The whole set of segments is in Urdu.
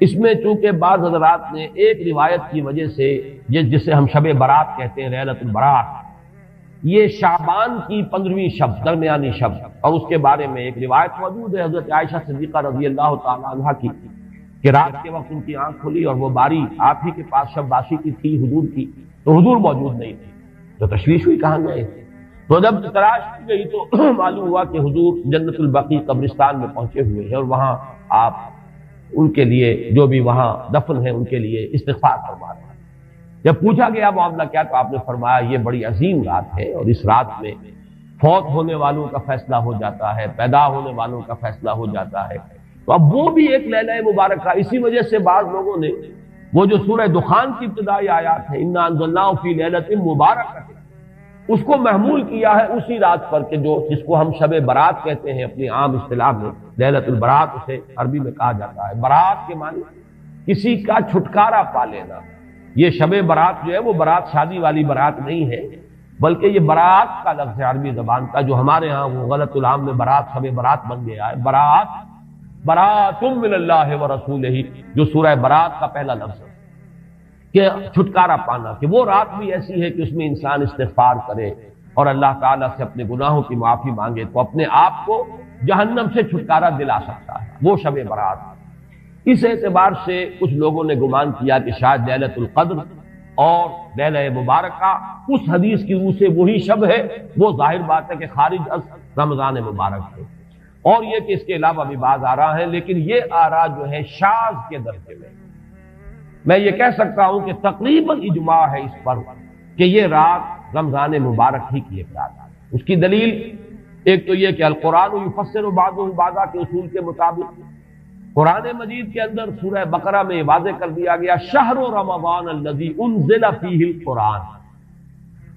اس میں چونکہ بعض حضرات نے ایک روایت کی وجہ سے جسے ہم شب برات کہتے ہیں، لیلۃ البرات، یہ شعبان کی 15ویں شب، درمیانی شب، اور اس کے بارے میں ایک روایت موجود ہے حضرت عائشہ صدیقہ رضی اللہ تعالی عنہا کی کہ رات کے وقت ان کی آنکھ کھلی اور وہ باری آپ ہی کے پاس شب باشی کی تھی، حضور کی، تو حضور موجود نہیں تھے، تو تشویش ہوئی کہاں گئے، تو جب تلاش کی گئی تو معلوم ہوا کہ حضور جنت البقیع قبرستان میں پہنچے ہوئے ہیں، اور وہاں آپ ان کے لیے جو بھی وہاں دفن ہیں ان کے لیے استغفار فرما رہے ہیں۔ جب پوچھا گیا معاملہ کیا، تو آپ نے فرمایا یہ بڑی عظیم رات ہے، اور اس رات میں فوت ہونے والوں کا فیصلہ ہو جاتا ہے، پیدا ہونے والوں کا فیصلہ ہو جاتا ہے، تو اب وہ بھی ایک لیلہ مبارکہ۔ اسی وجہ سے بعض لوگوں نے وہ جو سورہ دخان کی ابتدائی آیات ہے انا انزلناہ فی لیلۃ مبارکہ، اس کو محمول کیا ہے اسی رات پر کہ جس کو ہم شب برات کہتے ہیں اپنی عام اصطلاح میں، لیلۃ البرات اسے عربی میں کہا جاتا ہے۔ برات کے معنی کسی کا چھٹکارا پا لینا۔ یہ شب برات جو ہے وہ برات شادی والی برات نہیں ہے، بلکہ یہ برات کا لفظ ہے عربی زبان کا، جو ہمارے ہاں وہ غلط العام میں برات شب برات بن گیا ہے۔ برات، برات من اللہ ورسولہ، جو سورہ برات کا پہلا لفظ ہے کہ چھٹکارا پانا، کہ وہ رات بھی ایسی ہے کہ اس میں انسان استغفار کرے اور اللہ تعالیٰ سے اپنے گناہوں کی معافی مانگے تو اپنے آپ کو جہنم سے چھٹکارا دلا سکتا ہے، وہ شب برات۔ اس اعتبار سے کچھ لوگوں نے گمان کیا کہ شاید لیلۃ القدر اور لیلہ مبارکہ اس حدیث کی روح سے وہی شب ہے، وہ ظاہر بات ہے کہ خارج از رمضان مبارک ہے، اور یہ کہ اس کے علاوہ بھی بعض آراء ہیں، لیکن یہ آراء جو ہے شاذ کے درجے میں یہ کہہ سکتا ہوں کہ تقریباً اجماع ہے اس پر کہ یہ رات رمضان مبارک ہی کی ایک رات ہے۔ اس کی دلیل ایک تو یہ کہ القرآن یفسر بعضہ بعضا کے اصول کے مطابق قرآن مجید کے اندر سورہ بقرہ میں واضح کر دیا گیا شہر رمضان الذی انزل فیہ القرآن،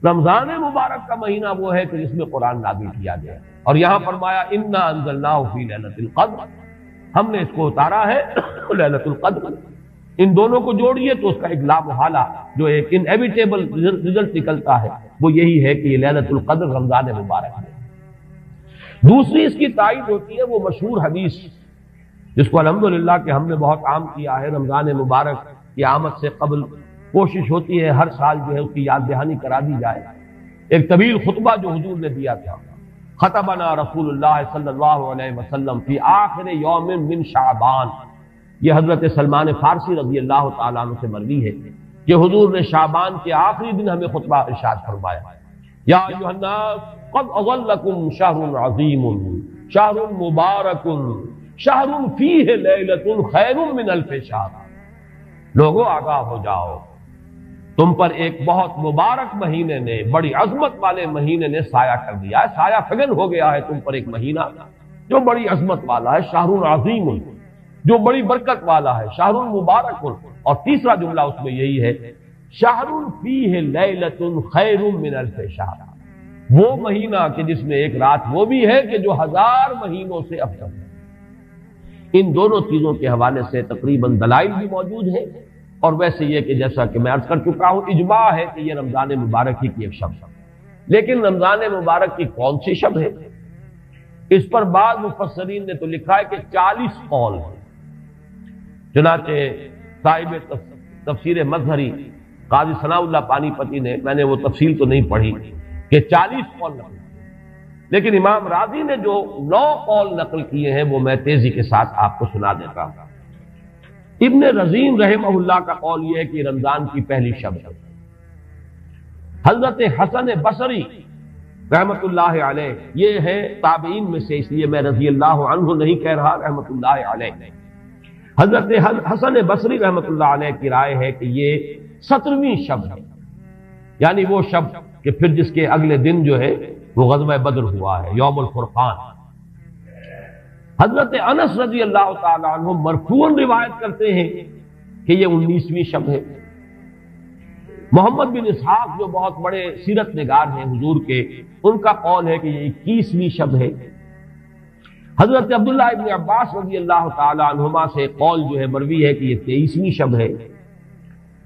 رمضان مبارک کا مہینہ وہ ہے کہ جس میں قرآن نازل کیا گیا، اور یہاں فرمایا انا انزلناہ فی لیلۃ القدر، ہم نے اس کو اتارا ہے لیلۃ القدر۔ ان دونوں کو جوڑیے تو اس کا ایک لا محالہ جو ایک انیویٹیبل رزلٹ نکلتا ہے وہ یہی ہے کہ یہ لیلۃ القدر رمضان مبارک ہے۔ دوسری اس کی تائید ہوتی ہے وہ مشہور حدیث جس کو الحمدللہ کہ ہم نے بہت عام کیا ہے، رمضان مبارک کی آمد سے قبل کوشش ہوتی ہے ہر سال جو ہے اس کی یاد دہانی کرا دی جائے۔ ایک طویل خطبہ جو حضور نے دیا تھا، خطبنا رسول اللہ صلی اللہ علیہ وسلم فی آخر یوم من شعبان، یہ حضرت سلمان فارسی رضی اللہ تعالیٰ عنہ سے مروی ہے کہ حضور نے شعبان کے آخری دن ہمیں خطبہ ارشاد فرمایا، یا ایھا الناس قد اظلکم شہر عظیم شہر مبارک شہر فیہ لیلۃ خیر من الف شہر، لوگوں آگاہ ہو جاؤ، تم پر ایک بہت مبارک مہینے نے، بڑی عظمت والے مہینے نے سایہ کر دیا ہے، سایہ فگن ہو گیا ہے تم پر ایک مہینہ جو بڑی عظمت والا ہے، شہر عظیم جو بڑی برکت والا ہے، شہر مبارک، اور تیسرا جملہ اس میں یہی ہے شہر فیہ لیلۃ خیر من الف شہر، وہ مہینہ کہ جس میں ایک رات وہ بھی ہے کہ جو 1000 مہینوں سے افضل ہے۔ ان دونوں چیزوں کے حوالے سے تقریباً دلائل بھی موجود ہیں، اور ویسے یہ کہ جیسا کہ میں عرض کر چکا ہوں اجماع ہے کہ یہ رمضان مبارک ہی کی ایک شب ہے، لیکن رمضان مبارک کی کون سی شب ہے، اس پر بعض مفسرین نے تو لکھا ہے کہ 40 قول ہیں۔ چنانچہ صاحب تفسیر مظہری قاضی ثناء اللہ پانی پتی نے، میں نے وہ تفصیل تو نہیں پڑھی، کہ 40 قول نقل، لیکن امام راضی نے جو 9 قول نقل کیے ہیں وہ میں تیزی کے ساتھ آپ کو سنا دیتا ہوں۔ ابن رزین رحمہ اللہ کا قول یہ ہے کہ رمضان کی پہلی شب ہے۔ حضرت حسن بصری رحمت اللہ علیہ یہ ہے تابعین میں سے، اس لیے میں رضی اللہ عنہ نہیں کہہ رہا، رحمت اللہ علیہ، حضرت حسن بصری رحمت اللہ علیہ کی رائے ہے کہ یہ 17ویں شب ہے، یعنی وہ شب کہ پھر جس کے اگلے دن جو ہے وہ غزوہ بدر ہوا ہے، یوم الفرقان۔ حضرت انس رضی اللہ تعالی عنہ مرفوعاً روایت کرتے ہیں کہ یہ 19ویں شب ہے۔ محمد بن اسحاق جو بہت بڑے سیرت نگار ہیں حضور کے، ان کا قول ہے کہ یہ 21ویں شب ہے۔ حضرت عبداللہ ابن عباس رضی اللہ تعالی عنہما سے قول جو ہے مروی ہے کہ یہ 23ویں شب ہے۔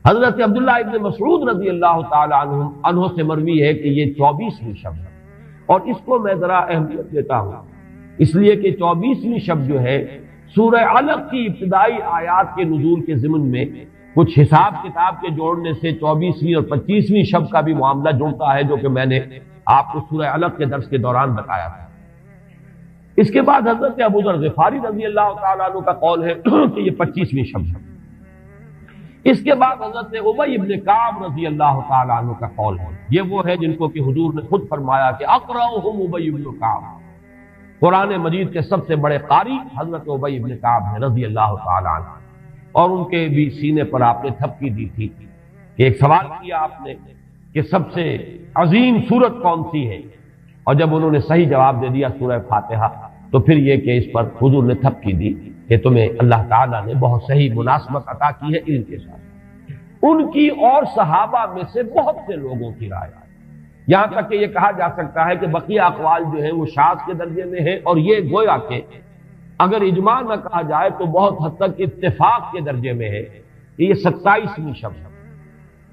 حضرت عبداللہ ابن مسعود رضی اللہ تعالی عنہ سے مروی ہے کہ یہ 24ویں شب ہے، اور اس کو میں ذرا اہمیت دیتا ہوں اس لیے کہ 24ویں شب جو ہے سورہ علق کی ابتدائی آیات کے نزول کے ضمن میں کچھ حساب کتاب کے جوڑنے سے 24ویں اور 25ویں شب کا بھی معاملہ جڑتا ہے، جو کہ میں نے آپ کو سورہ علق کے درس کے دوران بتایا تھا۔ اس کے بعد حضرت ابو ذر غفاری رضی اللہ تعالیٰ عنہ کا قول ہے کہ یہ 25ویں شب ہے۔ اس کے بعد حضرت ابی ابن کعب رضی اللہ تعالیٰ عنہ کا قول ہے، یہ وہ ہے جن کو کہ حضور نے خود فرمایا کہ اقرأہم ابی ابن کعب، قرآن مجید کے سب سے بڑے قاری حضرت ابی ابن کعب ہیں رضی اللہ تعالیٰ عنہ، اور ان کے بھی سینے پر آپ نے تھپکی دی تھی کہ ایک سوال کیا آپ نے کہ سب سے عظیم سورت کون سی ہے، اور جب انہوں نے صحیح جواب دے دیا سورہ فاتحہ، تو پھر یہ کہ اس پر حضور نے تھپکی دی کہ تمہیں اللہ تعالیٰ نے بہت صحیح مناسبت عطا کی ہے علم کے ساتھ۔ ان کی اور صحابہ میں سے بہت سے لوگوں کی رائے، یہاں تک کہ یہ کہا جا سکتا ہے کہ بقیہ اقوال جو ہیں وہ شاذ کے درجے میں ہیں، اور یہ گویا کہ اگر اجماع نہ کہا جائے تو بہت حد تک اتفاق کے درجے میں ہے کہ یہ 27ویں شب ہے۔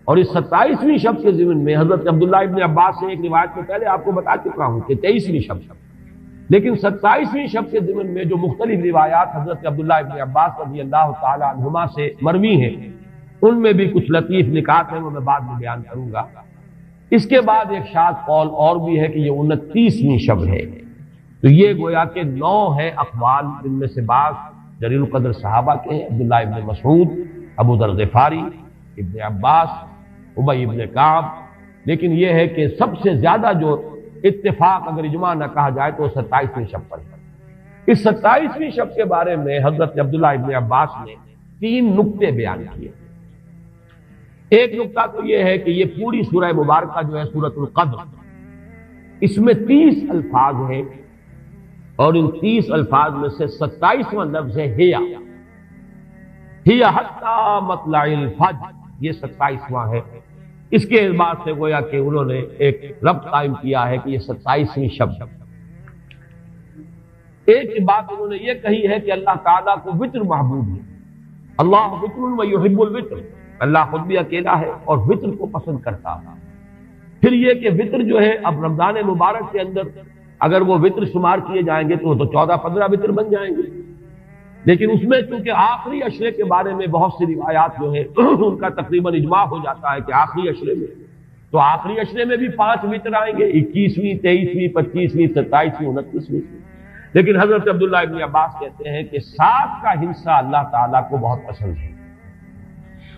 اور اس 27ویں شب کے ضمن میں حضرت عبداللہ ابن عباس سے ایک روایت میں پہلے آپ کو بتا چکا ہوں کہ 23ویں شب ہے، لیکن 27ویں شب کے ضمن میں جو مختلف روایات حضرت عبداللہ ابن عباس رضی اللہ تعالی عنہما سے مروی ہیں، ان میں بھی کچھ لطیف نکات ہیں، وہ میں بعد میں بیان کروں گا۔ اس کے بعد ایک شاذ قول اور بھی ہے کہ یہ 29ویں شب ہے۔ تو یہ گویا کہ 9 ہے اقوال، جن میں سے بعض جلیل القدر صحابہ کے ہیں، عبداللہ ابن مسعود، ابو ذر غفاری، ابن عباس، ابی ابن کعب، لیکن یہ ہے کہ سب سے زیادہ جو اتفاق اگر اجماع نہ کہا جائے تو 27ویں شب پر ہے۔ اس 27ویں شب کے بارے میں حضرت عبداللہ ابن عباس نے 3 نکتے بیان کیے۔ ایک نکتہ تو یہ ہے کہ یہ پوری سورہ مبارکہ جو ہے سورۃ القدر، اس میں 30 الفاظ ہیں، اور ان 30 الفاظ میں سے 27واں لفظ ہے ہیا حتی مطلع الفجر، یہ 27واں ہے۔ اس کے اعتبار سے گویا کہ انہوں نے ایک ربط قائم کیا ہے کہ یہ 27ویں شب ہے۔ ایک بات انہوں نے یہ کہی ہے کہ اللہ تعالیٰ کو وطر محبوب ہے، اللہ وطر و یحب الوطر، اللہ خود بھی اکیلا ہے اور وطر کو پسند کرتا ہے۔ پھر یہ کہ وطر جو ہے اب رمضان مبارک کے اندر اگر وہ وطر شمار کیے جائیں گے تو 14-15 وطر بن جائیں گے، لیکن اس میں چونکہ آخری عشرے کے بارے میں بہت سی روایات جو ہے ان کا تقریباً اجماع ہو جاتا ہے کہ آخری عشرے میں، تو آخری عشرے میں بھی 5 وطر آئیں گے، 21ویں، 23ویں، 25ویں، 27ویں، 29ویں۔ لیکن حضرت عبداللہ ابن عباس کہتے ہیں کہ 7 کا حصہ اللہ تعالیٰ کو بہت پسند ہے،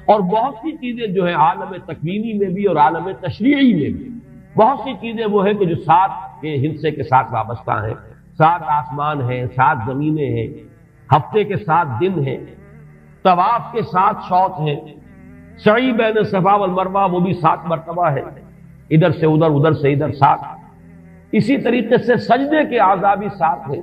اور بہت سی چیزیں جو ہیں عالم تکوینی میں بھی اور عالم تشریعی میں بھی بہت سی چیزیں وہ ہیں کہ جو 7 کے حصے کے ساتھ وابستہ ہیں۔ 7 آسمان ہیں، 7 زمینیں ہیں، ہفتے کے 7 دن ہیں، طواف کے 7 شوط ہیں، سعی بین صفا والمروہ وہ بھی 7 مرتبہ ہے، ادھر سے ادھر، ادھر سے ادھر 7۔ اسی طریقے سے سجدے کے اعضاء بھی 7 ہیں،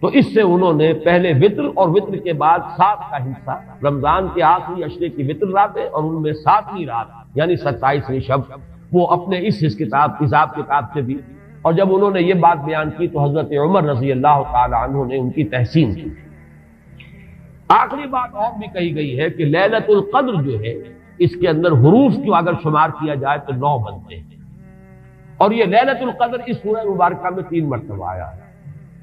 تو اس سے انہوں نے پہلے وطر اور وطر کے بعد 7 کا حصہ رمضان کے آخری عشرے کی وطر راتیں اور ان میں 7ویں رات یعنی 27ویں شب وہ اپنے اس حساب کتاب سے بھی، اور جب انہوں نے یہ بات بیان کی تو حضرت عمر رضی اللہ تعالی عنہ نے ان کی تحسین کی۔ آخری بات اور بھی کہی گئی ہے کہ لیلۃ القدر جو ہے اس کے اندر حروف کو اگر شمار کیا جائے تو 9 بنتے ہیں، اور یہ لیلۃ القدر اس سورہ مبارکہ میں 3 مرتبہ آیا ہے۔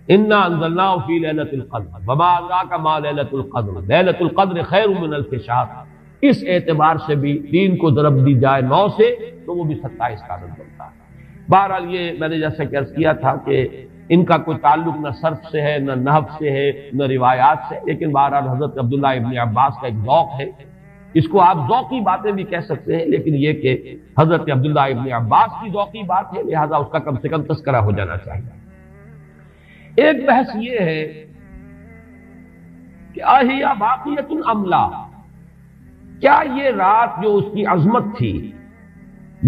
انا انزلناہ فی لیلۃ القدر وما ادراک ما لیلۃ القدر لیلۃ القدر خیر من الف شہر، اس اعتبار سے بھی 3 کو ضرب دی جائے 9 سے تو وہ بھی 27 کا عدد بنتا ہے۔ بہرحال یہ میں نے جیسے کہ عرض کیا تھا کہ ان کا کوئی تعلق نہ صرف سے ہے، نہ نحو سے ہے، نہ روایات سے، لیکن بہرحال حضرت عبداللہ ابن عباس کا ایک ذوق ہے، اس کو آپ ذوقی باتیں بھی کہہ سکتے ہیں، لیکن یہ کہ حضرت عبداللہ ابن عباس کی ذوقی بات ہے، لہذا اس کا کم سے کم تذکرہ ہو جانا چاہیے۔ ایک بحث یہ ہے کہ اہی باقیۃ ام لا، کیا یہ رات جو اس کی عظمت تھی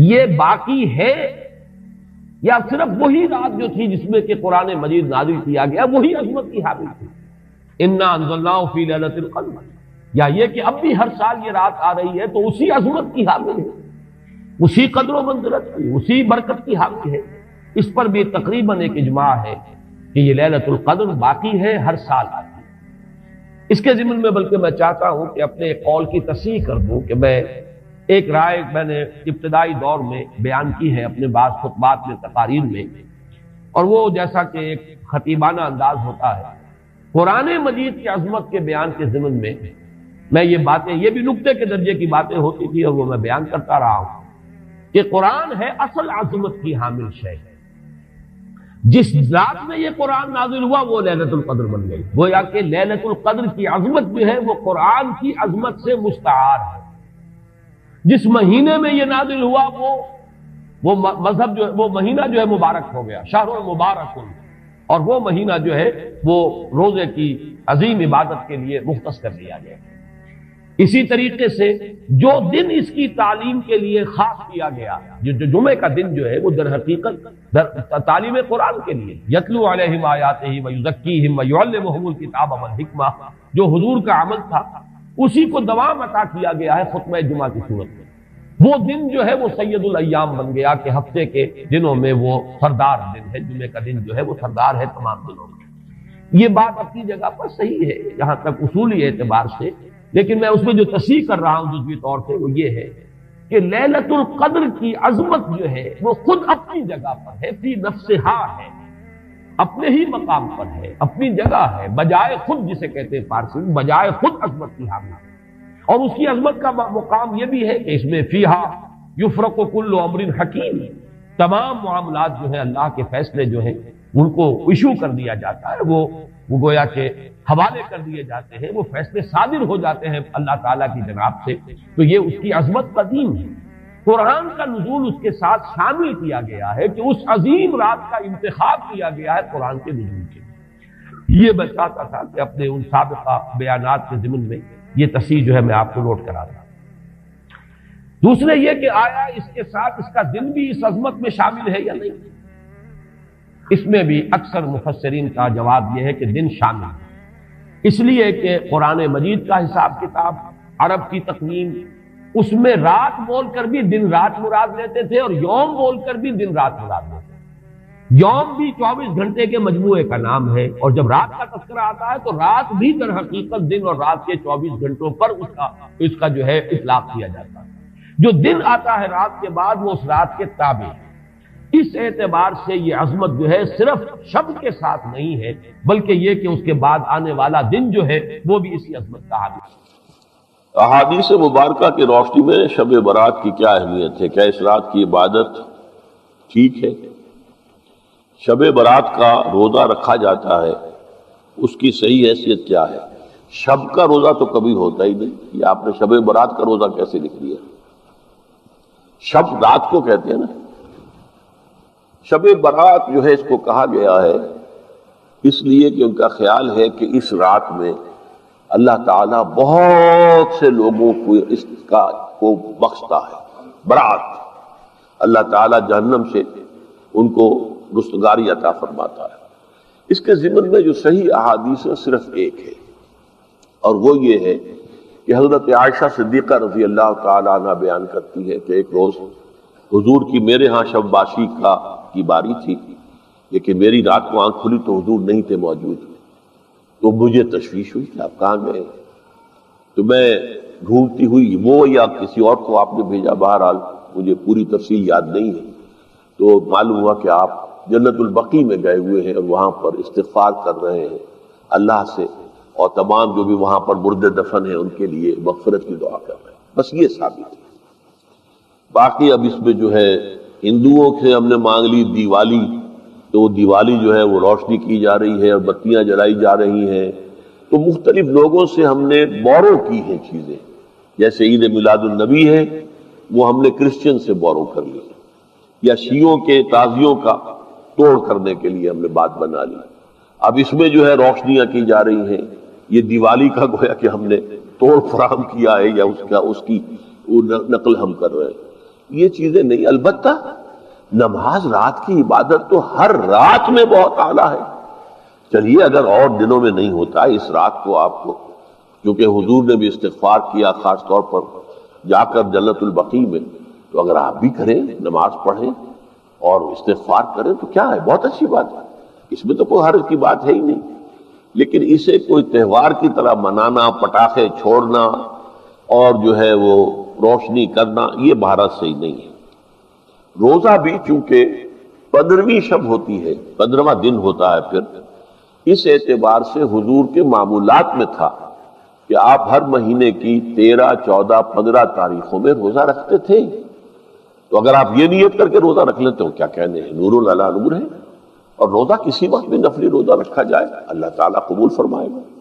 یہ باقی ہے یا صرف وہی رات جو تھی جس میں کہ قرآن مجید نازل کیا گیا وہی عظمت کی حامل تھی؟ انا انزلناہ فی لیلۃ القدر، یا یہ کہ اب بھی ہر سال یہ رات آ رہی ہے تو اسی عظمت کی حامل ہے، اسی قدر و منزلت کی، اسی برکت کی حامل ہے؟ اس پر بھی تقریباً ایک اجماع ہے کہ یہ لیلۃ القدر باقی ہے، ہر سال آتی ہے۔ اس کے ضمن میں بلکہ میں چاہتا ہوں کہ اپنے ایک قول کی تصحیح کر دوں کہ میں ایک رائے میں نے ابتدائی دور میں بیان کی ہے اپنے بعض خطبات میں، تقاریر میں، اور وہ جیسا کہ ایک خطیبانہ انداز ہوتا ہے قرآن مجید کی عظمت کے بیان کے ضمن میں میں یہ باتیں، یہ بھی نقطے کے درجے کی باتیں ہوتی تھی اور وہ میں بیان کرتا رہا ہوں کہ قرآن ہے اصل عظمت کی حامل شے۔ جس رات میں یہ قرآن نازل ہوا وہ لیلۃ القدر بن گئی، گویا کہ لیلۃ القدر کی عظمت جو ہے وہ قرآن کی عظمت سے مستعار ہے۔ جس مہینے میں یہ نازل ہوا وہ مذہب جو ہے، وہ مہینہ جو ہے مبارک ہو گیا، شہر مبارک، اور وہ مہینہ جو ہے وہ روزے کی عظیم عبادت کے لیے مختص کر دیا گیا۔ اسی طریقے سے جو دن اس کی تعلیم کے لیے خاص کیا گیا، جو جمعے کا دن جو ہے وہ در حقیقت تعلیم قرآن کے لیے، یتلو علیہم آیاتہ ویزکیہم ویعلمہم الکتاب والحکمہ، جو حضور کا عمل تھا اسی کو دوام عطا کیا گیا ہے خطبہ جمعہ کی صورت میں۔ وہ دن جو ہے وہ سید الایام بن گیا کہ ہفتے کے دنوں میں وہ سردار دن ہے، جمعے کا دن جو ہے وہ سردار ہے تمام دنوں میں۔ یہ بات اپنی جگہ پر صحیح ہے جہاں تک اصولی اعتبار سے، لیکن میں اس میں جو تصحیح کر رہا ہوں جزوی طور سے وہ یہ ہے کہ لیلۃ القدر کی عظمت جو ہے وہ خود اپنی جگہ پر ہے، فی نفسہا ہے، اپنے ہی مقام پر ہے، اپنی جگہ ہے، بجائے خود، جسے کہتے ہیں فارسی میں بجائے خود عظمت کی حامل۔ اور اس کی عظمت کا مقام یہ بھی ہے کہ اس میں فیہا یفرق کل امر حکیم، تمام معاملات جو ہیں اللہ کے فیصلے جو ہیں ان کو ایشو کر دیا جاتا ہے، وہ گویا کہ حوالے کر دیے جاتے ہیں، وہ فیصلے صادر ہو جاتے ہیں اللہ تعالیٰ کی جناب سے۔ تو یہ اس کی عظمت قدیم ہے۔ قرآن کا نزول اس کے ساتھ شامل کیا گیا ہے کہ اس عظیم رات کا انتخاب کیا گیا ہے قرآن کے نزول کے لیے۔ یہ میں چاہتا تھا کہ اپنے ان سابقہ بیانات کے ضمن میں یہ تصحیح جو ہے میں آپ کو نوٹ کرا دوں۔ دوسرے یہ کہ آیا اس کے ساتھ اس کا دن بھی اس عظمت میں شامل ہے یا نہیں؟ اس میں بھی اکثر مفسرین کا جواب یہ ہے کہ دن شامل ہے، اس لیے کہ قرآن مجید کا حساب کتاب، عرب کی تقویم، اس میں رات بول کر بھی دن رات مراد لیتے تھے اور یوم بول کر بھی دن رات مراد لیتے تھے۔ یوم بھی 24 گھنٹے کے مجموعے کا نام ہے، اور جب رات کا تذکرہ آتا ہے تو رات بھی در حقیقت دن اور رات کے 24 گھنٹوں پر اس کا جو ہے اطلاق کیا جاتا ہے۔ جو دن آتا ہے رات کے بعد وہ اس رات کے تابع ہے۔ اس اعتبار سے یہ عظمت جو ہے صرف شب کے ساتھ نہیں ہے، بلکہ یہ کہ اس کے بعد آنے والا دن جو ہے وہ بھی اسی عظمت کا حامل ہے۔ احادیث مبارکہ کی روشنی میں شب برات کی کیا اہمیت ہے؟ کیا اس رات کی عبادت ٹھیک ہے؟ شب برات کا روزہ رکھا جاتا ہے، اس کی صحیح حیثیت کیا ہے؟ شب کا روزہ تو کبھی ہوتا ہی نہیں، یہ آپ نے شب برات کا روزہ کیسے لکھ دیا؟ شب رات کو کہتے ہیں نا۔ شب برات جو ہے اس کو کہا گیا ہے اس لیے کہ ان کا خیال ہے کہ اس رات میں اللہ تعالیٰ بہت سے لوگوں کو اس کا کو بخشتا ہے۔ برات، اللہ تعالیٰ جہنم سے ان کو رستگاری عطا فرماتا ہے۔ اس کے ضمن میں جو صحیح احادیث ہے صرف ایک ہے، اور وہ یہ ہے کہ حضرت عائشہ صدیقہ رضی اللہ تعالیٰ عنہ بیان کرتی ہے کہ ایک روز حضور کی میرے ہاں شب باشی کی باری تھی، لیکن میری رات کو آنکھ کھلی تو حضور نہیں تھے موجود، تو مجھے تشویش ہوئی کہ آپ کہاں گئے؟ تو میں ڈھونڈتی ہوئی وہ یا کسی اور کو آپ نے بھیجا، بہرحال مجھے پوری تفصیل یاد نہیں ہے، تو معلوم ہوا کہ آپ جنت البقیع میں گئے ہوئے ہیں اور وہاں پر استغفار کر رہے ہیں اللہ سے، اور تمام جو بھی وہاں پر مردے دفن ہیں ان کے لیے مغفرت کی دعا کر رہے ہیں۔ بس یہ ثابت ہے۔ باقی اب اس میں جو ہے ہندوؤں سے ہم نے مانگ لی دیوالی، تو وہ دیوالی جو ہے وہ روشنی کی جا رہی ہے اور بتیاں جلائی جا رہی ہیں، تو مختلف لوگوں سے ہم نے بورو کی ہیں چیزیں، جیسے عید میلاد النبی ہے وہ ہم نے کرسچن سے بورو کر لی، یا شیعوں کے تعزیوں کا توڑ کرنے کے لیے ہم نے بات بنا لی۔ اب اس میں جو ہے روشنیاں کی جا رہی ہیں، یہ دیوالی کا گویا کہ ہم نے توڑ فراہم کیا ہے یا اس کی نقل ہم کر رہے ہیں۔ یہ چیزیں نہیں، البتہ نماز رات کی عبادت تو ہر رات میں بہت اعلیٰ ہے۔ چلیے اگر اور دنوں میں نہیں ہوتا ہے، اس رات کو آپ کو، کیونکہ حضور نے بھی استغفار کیا خاص طور پر جا کر جنت البقیع میں، تو اگر آپ بھی کریں، نماز پڑھیں اور استغفار کریں تو کیا ہے، بہت اچھی بات ہے، اس میں تو کوئی حرج کی بات ہے ہی نہیں۔ لیکن اسے کوئی تہوار کی طرح منانا، پٹاخے چھوڑنا اور جو ہے وہ روشنی کرنا، یہ بھارت صحیح نہیں ہے۔ روزہ بھی چونکہ 15ویں شب ہوتی ہے، 15واں دن ہوتا ہے، پھر اس اعتبار سے حضور کے معمولات میں تھا کہ آپ ہر مہینے کی 13, 14, 15 تاریخوں میں روزہ رکھتے تھے. تو اگر آپ یہ نیت کر کے روزہ رکھ لیتے ہو کیا کہنے ہیں، نور علی نور ہے. اور روزہ کسی وقت بھی نفلی روزہ رکھا جائے اللہ تعالیٰ قبول فرمائے گا.